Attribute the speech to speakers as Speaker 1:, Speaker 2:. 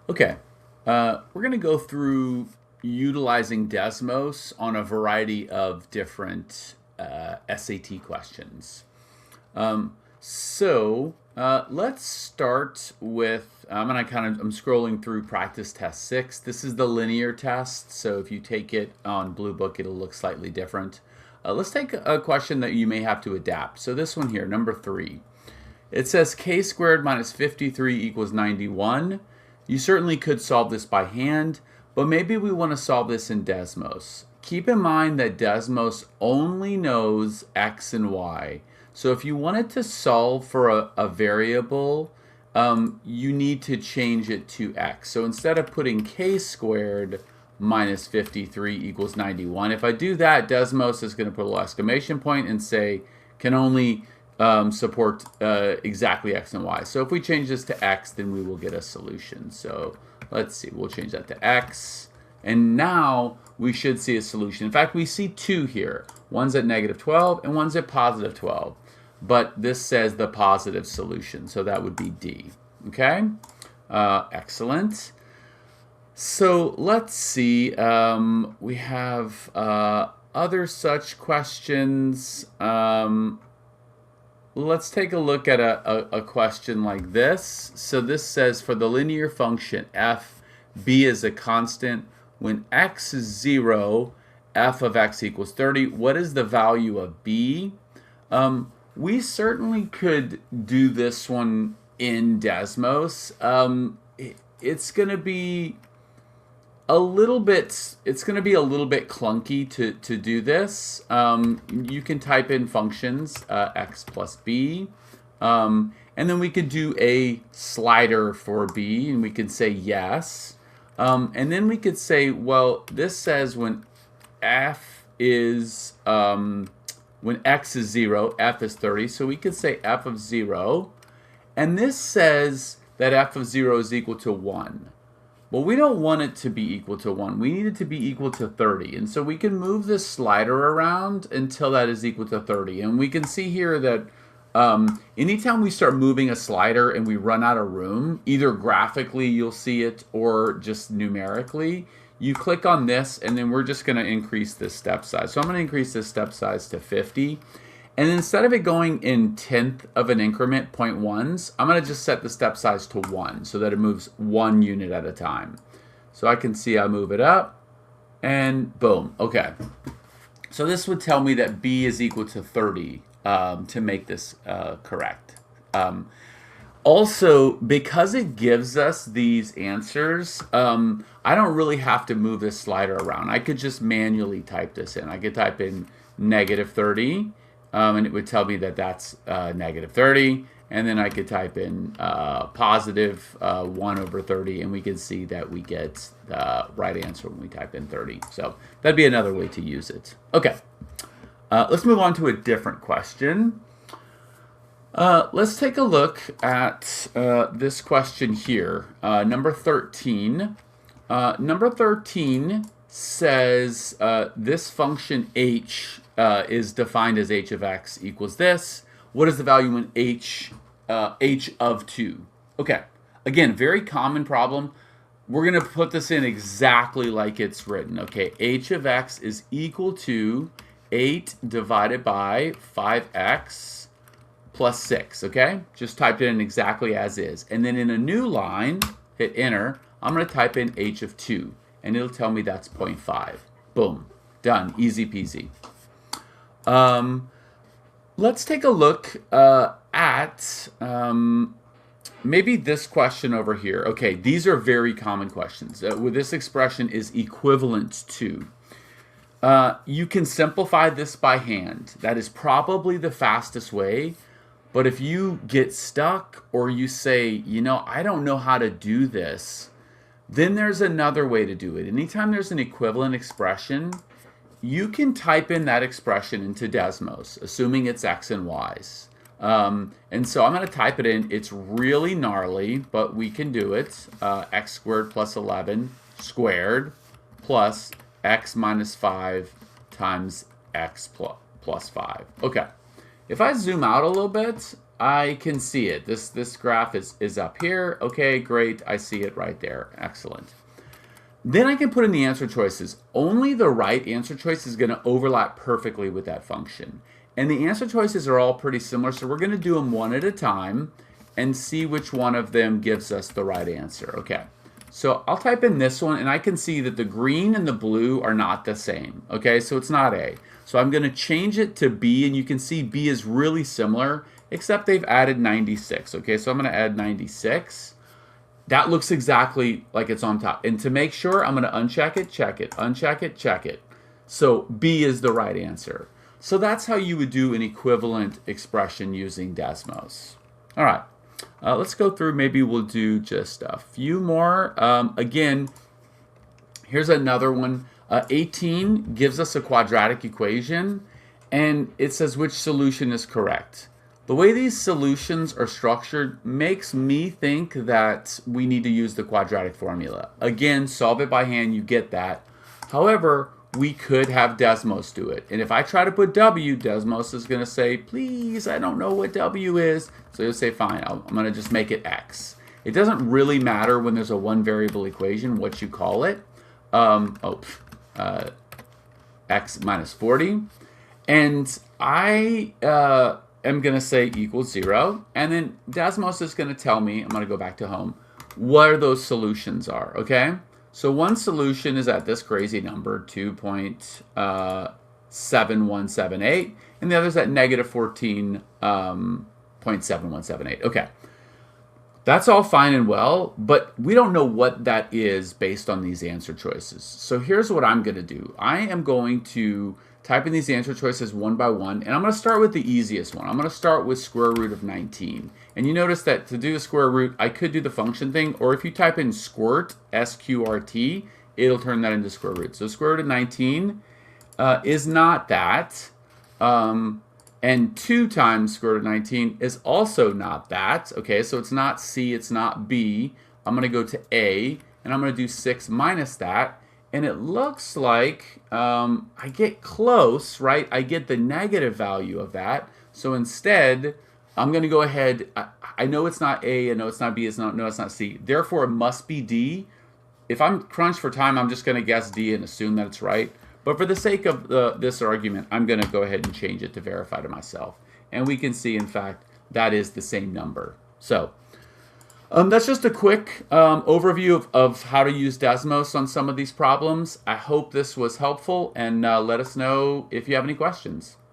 Speaker 1: Okay, we're going to go through utilizing Desmos on a variety of different SAT questions. Let's start with, and I'm scrolling through practice test 6. This is the linear test, so if you take it on Blue Book, it'll look slightly different. Let's take a question that you may have to adapt. So this one here, number 3. It says k squared minus 53 equals 91. You certainly could solve this by hand, but maybe we want to solve this in Desmos. Keep in mind that Desmos only knows x and y. So if you wanted to solve for a variable, you need to change it to x. So instead of putting k squared minus 53 equals 91, if I do that, Desmos is going to put a little exclamation point and say can only support exactly x and y. So if we change this to x, then we will get a solution. So let's see, we'll change that to x. And now we should see a solution. In fact, we see two here. One's at negative 12 and one's at positive 12. But this says the positive solution, so that would be D. Okay? Excellent. So let's see. We have other such questions. Let's take a look at a question like this. So this says for the linear function f, b is a constant. When x is 0, f of x equals 30. What is the value of b? We certainly could do this one in Desmos. It's going to be a little bit clunky to do this. You can type in functions x plus b, and then we could do a slider for b, and we could say yes, and then we could say, well, this says when when x is 0, f is 30, so we could say f of 0, and this says that f of 0 is equal to 1. Well, we don't want it to be equal to 1. We need it to be equal to 30. And so we can move this slider around until that is equal to 30. And we can see here that anytime we start moving a slider and we run out of room, either graphically you'll see it or just numerically, you click on this and then we're just going to increase this step size. So I'm going to increase this step size to 50. And instead of it going in 1/10 of an increment, 0.1s, I'm going to just set the step size to 1 so that it moves 1 unit at a time. So I can see I move it up and boom. Okay. So this would tell me that b is equal to 30 to make this correct. Also, because it gives us these answers, I don't really have to move this slider around. I could just manually type this in. I could type in negative 30. And it would tell me that that's negative 30, and then I could type in positive 1 over 30, and we can see that we get the right answer when we type in 30. So that'd be another way to use it. Okay, let's move on to a different question. Let's take a look at this question here, number 13. Number 13 says this function h is defined as h of x equals this. What is the value when h of 2? Okay, again, very common problem. We're going to put this in exactly like it's written. Okay, h of x is equal to 8 divided by 5x plus 6. Okay, just typed it in exactly as is. And then in a new line, hit enter, I'm going to type in h of 2, and it'll tell me that's 0.5. Boom, done, easy peasy. Let's take a look at maybe this question over here. Okay, these are very common questions. Where this expression is equivalent to. You can simplify this by hand. That is probably the fastest way. But if you get stuck or you say, you know, I don't know how to do this, then there's another way to do it. Anytime there's an equivalent expression, you can type in that expression into Desmos, assuming it's x and y's. And so I'm going to type it in. It's really gnarly, but we can do it. X squared plus 11 squared plus x minus 5 times x plus 5. Okay. If I zoom out a little bit, I can see it. This graph is up here. Okay, great. I see it right there. Excellent. Then I can put in the answer choices. Only the right answer choice is going to overlap perfectly with that function. And the answer choices are all pretty similar, so we're going to do them one at a time and see which one of them gives us the right answer. Okay, so I'll type in this one, and I can see that the green and the blue are not the same. Okay, so it's not A. So I'm going to change it to B, and you can see B is really similar, except they've added 96. Okay, so I'm going to add 96. That looks exactly like it's on top. And to make sure, I'm going to uncheck it, check it, uncheck it, check it. So B is the right answer. So that's how you would do an equivalent expression using Desmos. All right, let's go through. Maybe we'll do just a few more. Again, here's another one. 18 gives us a quadratic equation, and it says which solution is correct. The way these solutions are structured makes me think that we need to use the quadratic formula. Again, solve it by hand, you get that. However, we could have Desmos do it. And if I try to put W, Desmos is going to say, please, I don't know what W is. So he'll say, fine, I'm going to just make it X. It doesn't really matter when there's a one variable equation what you call it. X minus 40. And I am going to say equals 0. And then Desmos is going to tell me, I'm going to go back to home, where those solutions are, okay? So one solution is at this crazy number, 2.7178, and the other is at negative 14.7178. Okay, that's all fine and well, but we don't know what that is based on these answer choices. So here's what I'm going to do. I am going to type in these answer choices one by one, and I'm going to start with the easiest one. I'm going to start with square root of 19. And you notice that to do the square root, I could do the function thing, or if you type in squirt, S-Q-R-T, it'll turn that into square root. So square root of 19 is not that. And 2 times square root of 19 is also not that. Okay, so it's not C, it's not B. I'm going to go to A, and I'm going to do 6 minus that. And it looks like I get close, right? I get the negative value of that. So instead, I'm going to go ahead. I know it's not A. I know it's not B. No, it's not C. Therefore, it must be D. If I'm crunched for time, I'm just going to guess D and assume that it's right. But for the sake of this argument, I'm going to go ahead and change it to verify to myself. And we can see, in fact, that is the same number. So that's just a quick overview of how to use Desmos on some of these problems. I hope this was helpful, and let us know if you have any questions.